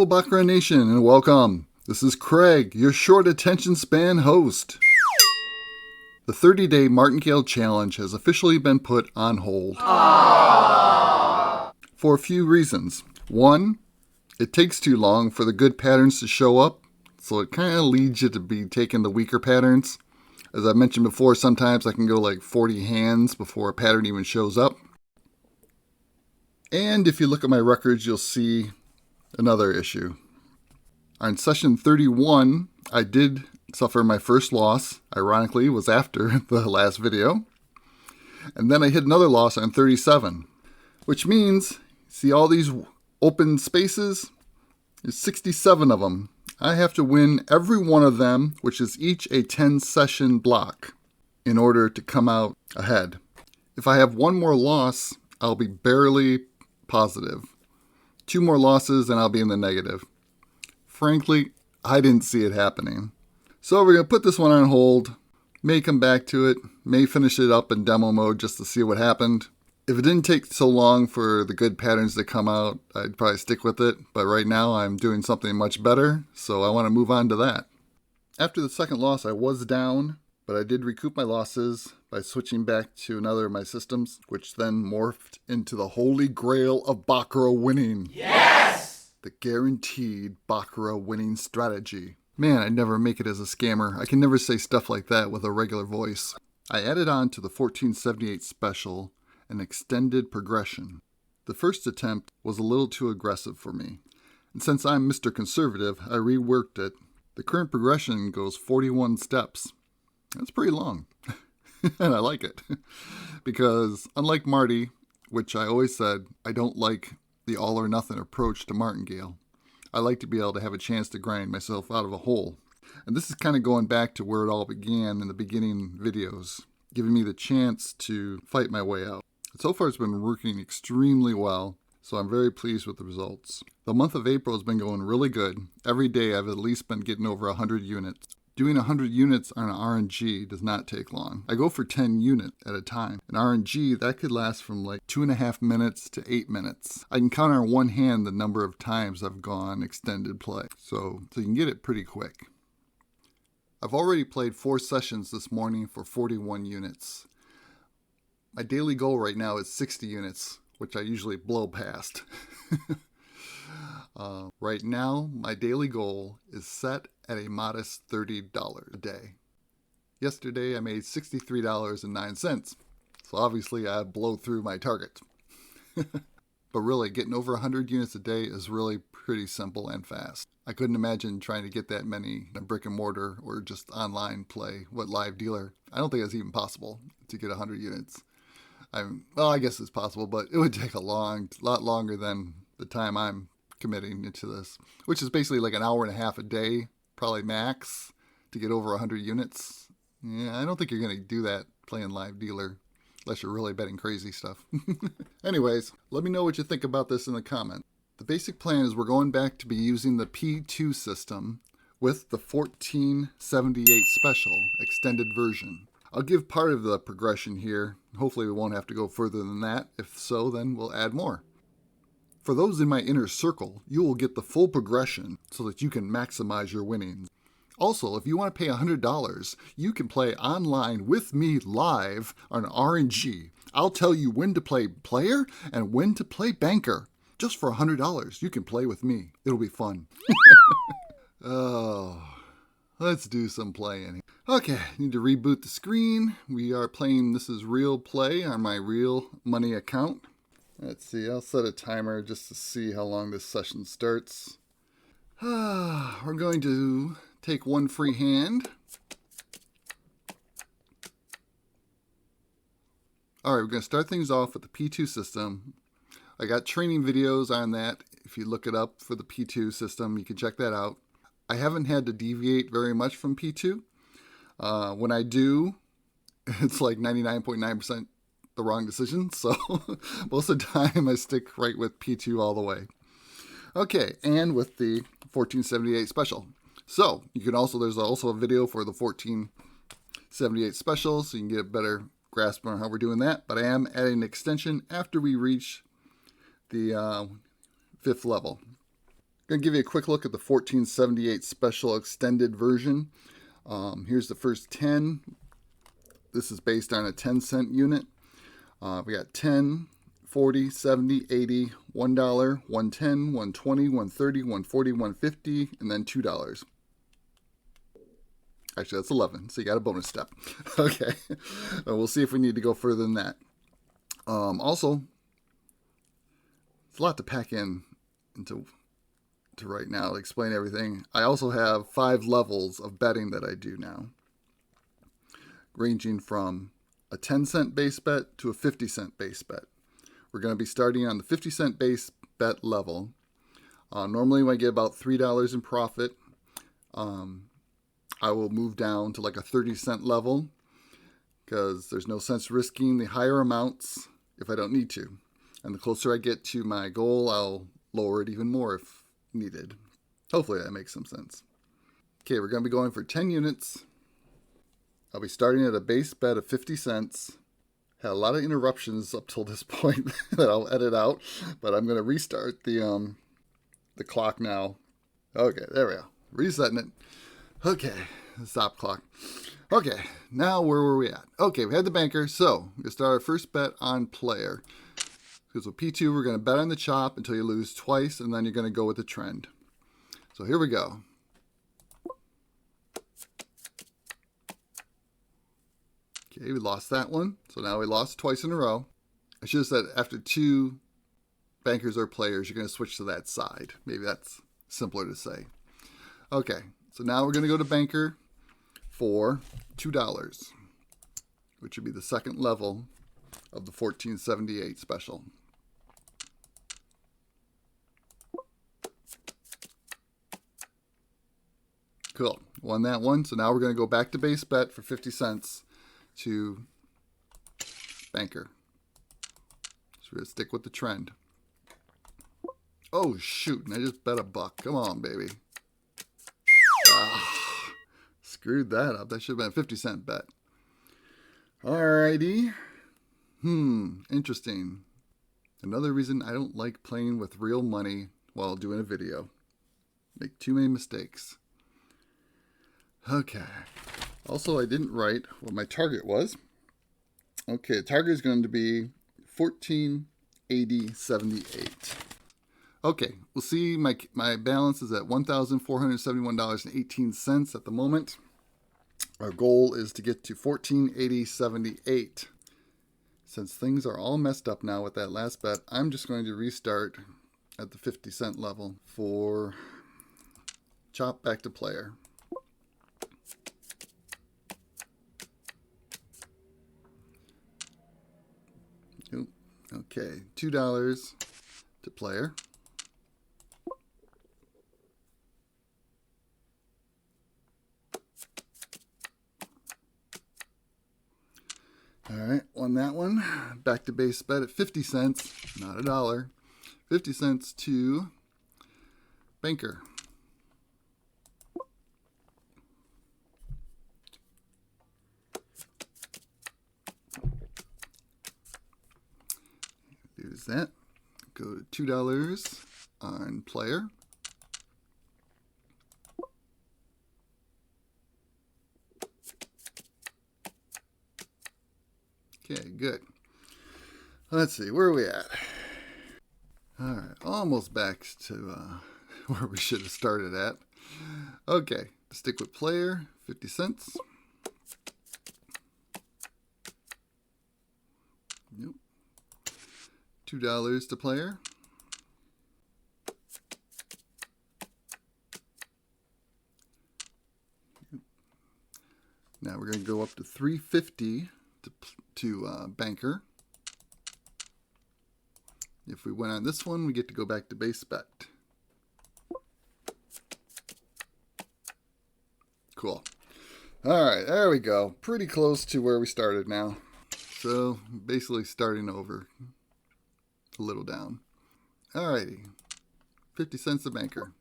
Hello, Baccarat Nation, and welcome. This is Craig, your short attention span host. The 30-day martingale challenge has officially been put on hold. For a few reasons. One, it takes too long for the good patterns to show up, so it kind of leads you to be taking the weaker patterns. As I mentioned before, sometimes I can go like 40 hands before a pattern even shows up. And if you look at my records, you'll see another issue. On session 31, I did suffer my first loss. Ironically, it was after the last video. And then I hit another loss on 37, which means, see all these open spaces? There's 67 of them. I have to win every one of them, which is each a 10-session block, in order to come out ahead. If I have one more loss, I'll be barely positive. 2 more losses and I'll be in the negative. Frankly, I didn't see it happening. So we're going to put this one on hold, may come back to it, may finish it up in demo mode just to see what happened. If it didn't take so long for the good patterns to come out, I'd probably stick with it. But right now I'm doing something much better, so I want to move on to that. After the second loss, I was down, but I did recoup my losses by switching back to another of my systems, which then morphed into the holy grail of Baccarat winning. Yes! The guaranteed Baccarat winning strategy. Man, I'd never make it as a scammer. I can never say stuff like that with a regular voice. I added on to the 1478 special an extended progression. The first attempt was a little too aggressive for me, and since I'm Mr. Conservative, I reworked it. The current progression goes 41 steps. That's pretty long, and I like it, because unlike Marty, which I always said, I don't like the all-or-nothing approach to martingale. I like to be able to have a chance to grind myself out of a hole. And this is kind of going back to where it all began in the beginning videos, giving me the chance to fight my way out. So far it's been working extremely well, so I'm very pleased with the results. The month of April has been going really good. Every day I've at least been getting over 100 units. Doing 100 units on an RNG does not take long. I go for 10 units at a time. An RNG, that could last from like 2.5 minutes to 8 minutes. I can count on one hand the number of times I've gone extended play. So you can get it pretty quick. I've already played 4 sessions this morning for 41 units. My daily goal right now is 60 units, which I usually blow past. Right now, my daily goal is set at a modest $30 a day. Yesterday, I made $63.09, so obviously I blow through my target. But really, getting over 100 units a day is really pretty simple and fast. I couldn't imagine trying to get that many in a brick and mortar or just online play. What live dealer? I don't think it's even possible to get 100 units. Well, I guess it's possible, but it would take a lot longer than the time I'm committing into this, which is basically like an hour and a half a day, probably max, to get over 100 units. Yeah, I don't think you're going to do that playing live dealer, unless you're really betting crazy stuff. Anyways, let me know what you think about this in the comments. The basic plan is we're going back to be using the P2 system with the 1478 special extended version. I'll give part of the progression here. Hopefully we won't have to go further than that. If so, then we'll add more. For those in my inner circle, you will get the full progression so that you can maximize your winnings. Also, if you want to pay $100, you can play online with me live on RNG. I'll tell you when to play player and when to play banker. Just for $100, you can play with me. It'll be fun. Oh, let's do some playing. Okay, need to reboot the screen. We are playing This Is Real Play on my Real Money account. Let's see, I'll set a timer just to see how long this session starts. We're going to take one free hand. All right, we're going to start things off with the P2 system. I got training videos on that. If you look it up for the P2 system, you can check that out. I haven't had to deviate very much from P2. When I do, it's like 99.9% the wrong decision. So most of the time I stick right with P2 all the way. Okay, and with the 1478 special. So there's also a video for the 1478 special, so you can get a better grasp on how we're doing that. But I am adding an extension after we reach the 5th level. Going to give you a quick look at the 1478 special extended version. Here's the first 10. This is based on a 10-cent unit. We got 10, 40, 70, 80, $1, 110, 120, 130, 140, 150, and then $2. Actually, that's 11, so you got a bonus step. Okay, we'll see if we need to go further than that. Also, it's a lot to pack into right now to explain everything. I also have 5 levels of betting that I do now, ranging from a 10-cent base bet to a 50-cent base bet. We're going to be starting on the 50-cent base bet level. Normally, when I get about $3 in profit, I will move down to like a 30-cent level because there's no sense risking the higher amounts if I don't need to. And the closer I get to my goal, I'll lower it even more if needed. Hopefully that makes some sense. Okay, we're going to be going for 10 units. I'll be starting at a base bet of 50 cents. Had a lot of interruptions up till this point that I'll edit out, but I'm going to restart the clock now. Okay, there we go. Resetting it. Okay, stop clock. Okay, now where were we at? Okay, we had the banker, so we're going to start our first bet on player. Because with P2, we're going to bet on the chop until you lose twice, and then you're going to go with the trend. So here we go. Okay, we lost that one. So now we lost twice in a row. I should have said after 2 bankers or players, you're going to switch to that side. Maybe that's simpler to say. Okay, so now we're going to go to banker for $2, which would be the second level of the 1478 special. Cool, won that one. So now we're going to go back to base bet for 50 cents to banker. So we're going to stick with the trend. Oh shoot, and I just bet $1. Come on, baby. Screwed that up. That should have been a 50-cent bet. Alrighty. Interesting. Another reason I don't like playing with real money while doing a video. Make too many mistakes. Okay. Also, I didn't write what my target was. Okay, the target is going to be 1480.78. Okay, we'll see my balance is at $1,471.18 at the moment. Our goal is to get to 1480.78. Since things are all messed up now with that last bet, I'm just going to restart at the 50-cent level for chop back to player. Okay, $2 to player. All right, won that one. Back to base bet at 50 cents, not $1. 50 cents to banker. Use that. Go to $2 on player. Okay, good. Let's see, where are we at? All right, almost back to where we should have started at. Okay, stick with player, 50 cents. Nope. $2 to player. Now we're going to go up to $3.50 to banker. If we win on this one, we get to go back to base bet. Cool. All right, there we go. Pretty close to where we started now. So basically starting over a little down. All righty, 50 cents a banker.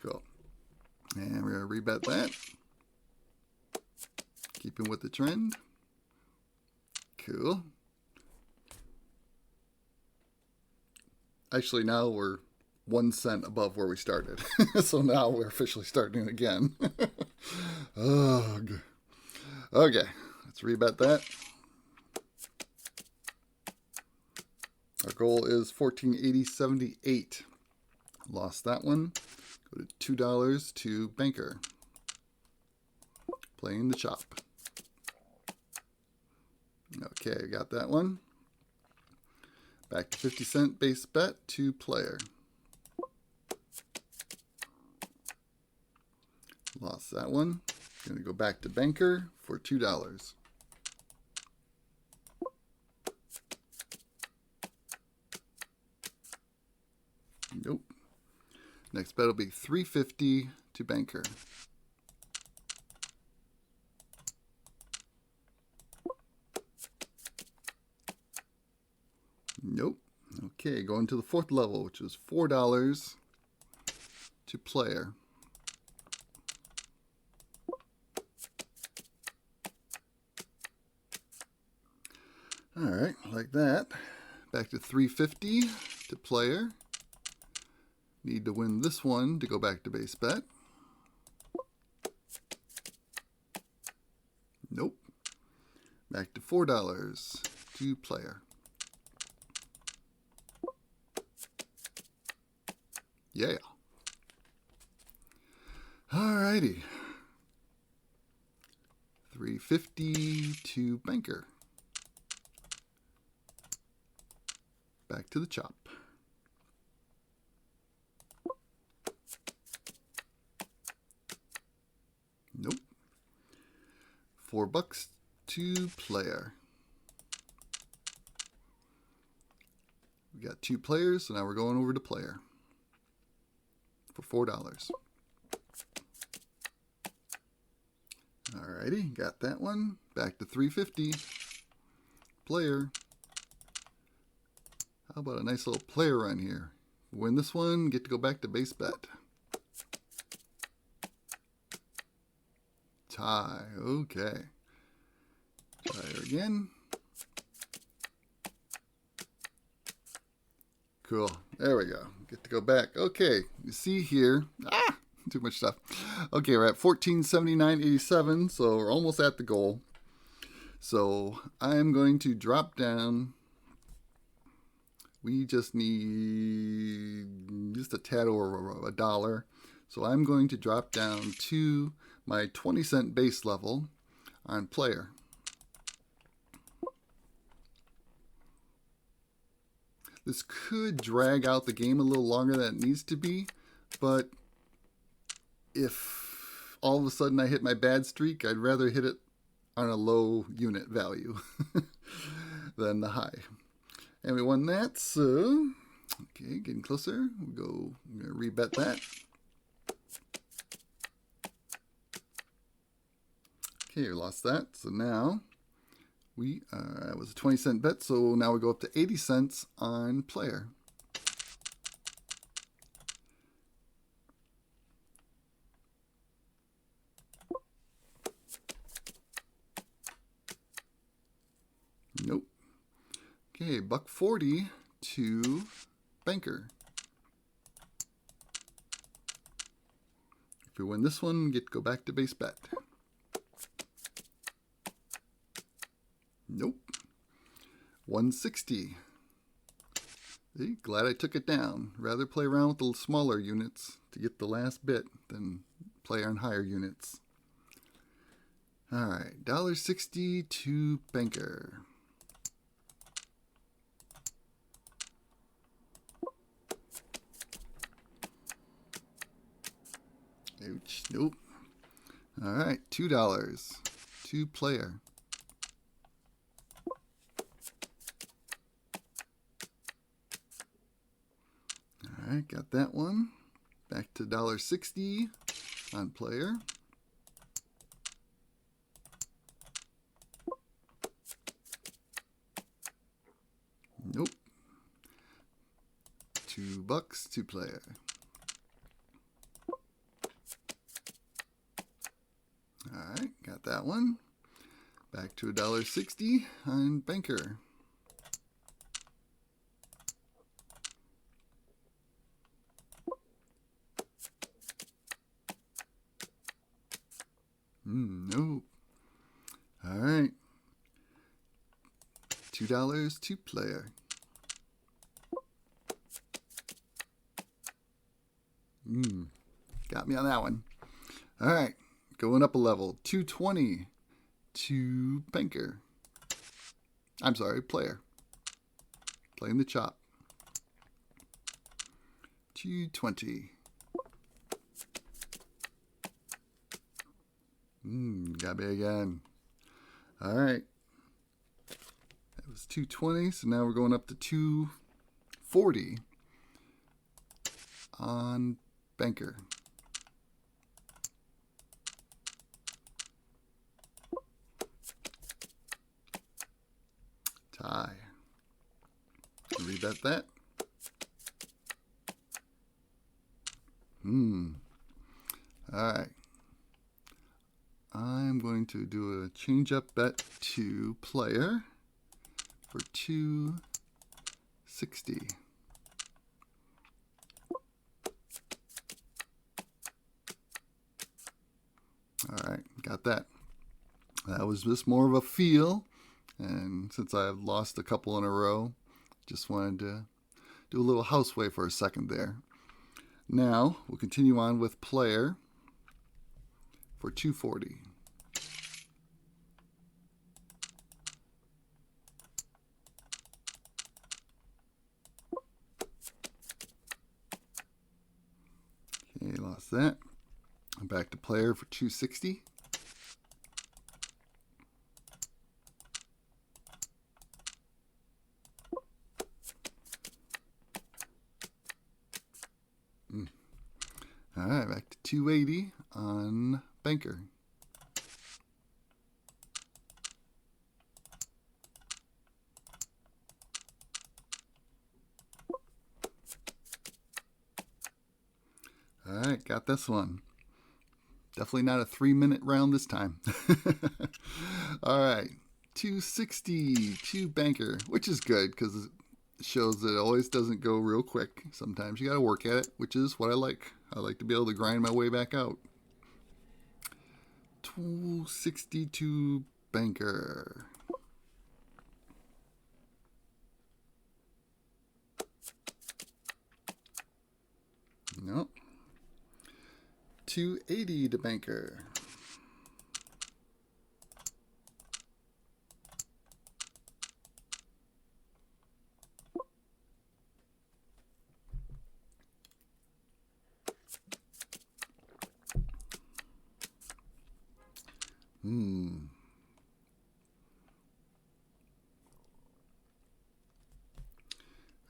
Cool. And we're going to rebet that. Keeping with the trend. Cool. Actually, now we're 1 cent above where we started. So now we're officially starting again. Ugh. Okay, let's rebet that. Our goal is 14.8078. Lost that one. Go to $2 to banker. Playing the chop. Okay, got that one. Back to 50-cent base bet to player. Lost that one. Going to go back to banker for $2. Nope. Next bet will be $3.50 to banker. Nope. Okay, going to the fourth level, which is $4 to player. All right, like that. Back to $3.50 to player. Need to win this one to go back to base bet. Nope. Back to $4 to player. Yeah. Alrighty. $3.50 to banker. Back to the chop. Nope. $4 to player. We got 2 players, so now we're going over to player for $4. Alrighty, got that one. Back to $3.50. Player. How about a nice little player run here? Win this one, get to go back to base bet. Tie. Okay. Try her again. Cool. There we go. Get to go back. Okay. You see here. Too much stuff. Okay, we're at 14.7987, so we're almost at the goal. So I'm going to drop down. We just need just a tad over $1. So I'm going to drop down to my 20-cent base level on player. This could drag out the game a little longer than it needs to be, but if all of a sudden I hit my bad streak, I'd rather hit it on a low unit value than the high. And we won that, so okay, getting closer. I'm going to rebet that. Okay, we lost that. So now it was a 20-cent bet, so now we go up to 80 cents on player. Nope. Okay, $1.40 to banker. If we win this one, go back to base bet. Nope. $1.60. See, glad I took it down. Rather play around with the smaller units to get the last bit than play on higher units. Alright, $1.60 to banker. Ouch, nope. Alright, $2 to player. Alright, got that one. Back to $1.60 on player. Nope. $2 to player. Alright, got that one. Back to $1.60 on banker. Nope. All right. $2 to player. Got me on that one. All right. Going up a level. 220 to banker. I'm sorry, player. Playing the chop. 220. Got me again. All right. That was 220, so now we're going up to 240 on banker. Tie. Rebet that. All right. I'm going to do a change-up bet to player for 260. All right, got that. That was just more of a feel, and since I've lost a couple in a row, just wanted to do a little houseway for a second there. Now we'll continue on with player for 240. Okay, lost that. I'm back to player for 260. All right, back to 280 on banker. All right, got this one. Definitely not a 3-minute round this time. All right, 260 to banker, which is good because it shows that it always doesn't go real quick. Sometimes you got to work at it, which is what I like. I like to be able to grind my way back out. 260 to banker. Nope. 280 to banker.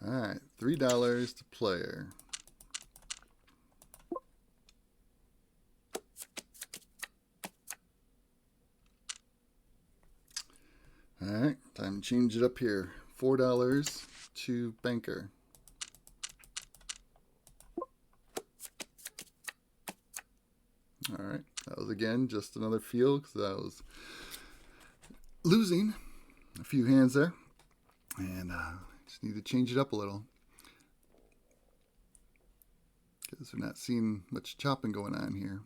All right, $3 to player. All right, time to change it up here. $4 to banker. All right, that was again just another feel because I was losing a few hands there, and just need to change it up a little because we're not seeing much chopping going on here.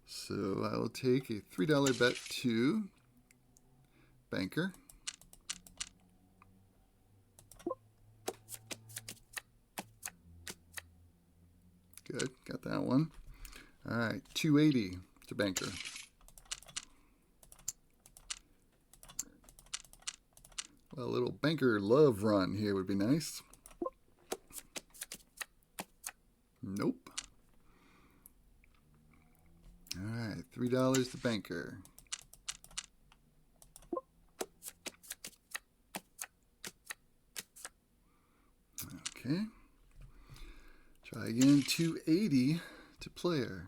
So I will take a $3 bet to banker. Good, got that one. All right, 280 to banker. Well, a little banker love run here would be nice. Nope. All right, $3 to banker. Okay. Try again, 280 to player.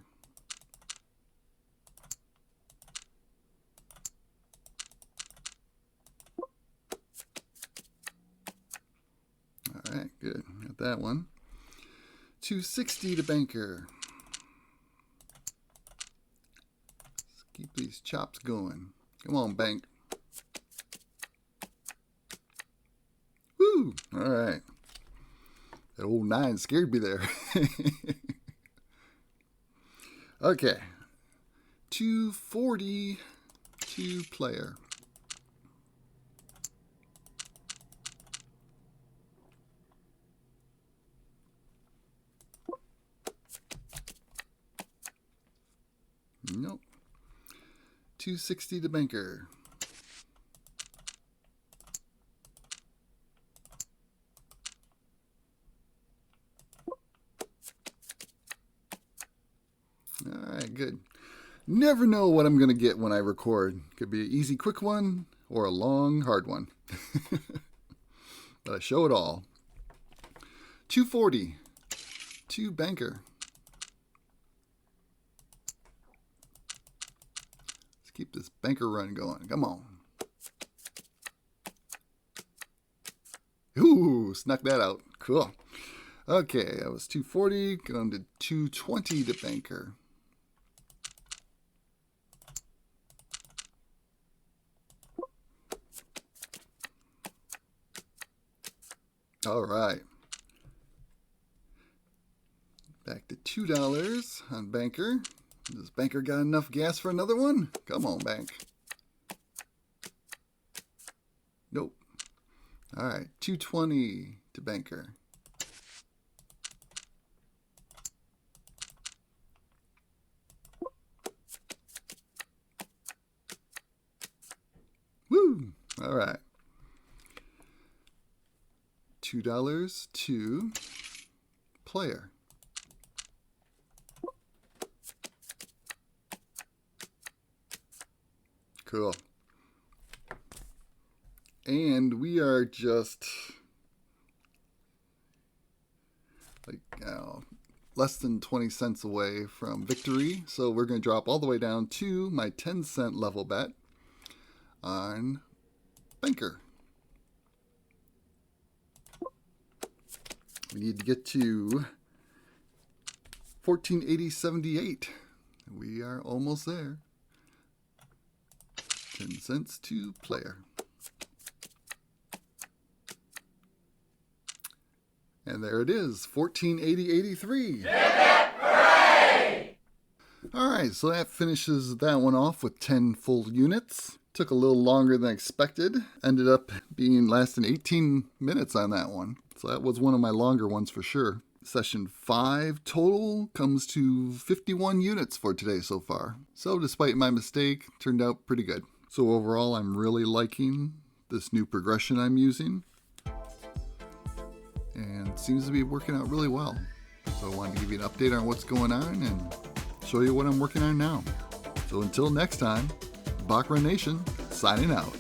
All right, good. Got that one. 260 to banker. Let's keep these chops going. Come on, bank. Woo! All right. That old 9 scared me there. Okay. 240 to player. Nope. 260 to banker. All right, good. Never know what I'm going to get when I record. Could be an easy, quick one or a long, hard one. But I show it all. 240 to banker. Let's keep this banker run going. Come on. Ooh, snuck that out. Cool. Okay, that was 240. Going to 220 to banker. All right. Back to $2 on banker. Does banker got enough gas for another one? Come on, bank. Nope. All right, 220 to banker. Woo! All right. $2 to player. Cool. And we are just like less than 20 cents away from victory. So we're going to drop all the way down to my 10-cent level bet on banker. We need to get to 1480.78. We are almost there. 10 cents to player. And there it is, 1480.83. Hooray! All right, so that finishes that one off with 10 full units. Took a little longer than expected. Ended up being lasting 18 minutes on that one. So that was one of my longer ones for sure. Session 5 total comes to 51 units for today so far. So despite my mistake, turned out pretty good. So overall, I'm really liking this new progression I'm using. And it seems to be working out really well. So I wanted to give you an update on what's going on and show you what I'm working on now. So until next time, BaccaratNation signing out.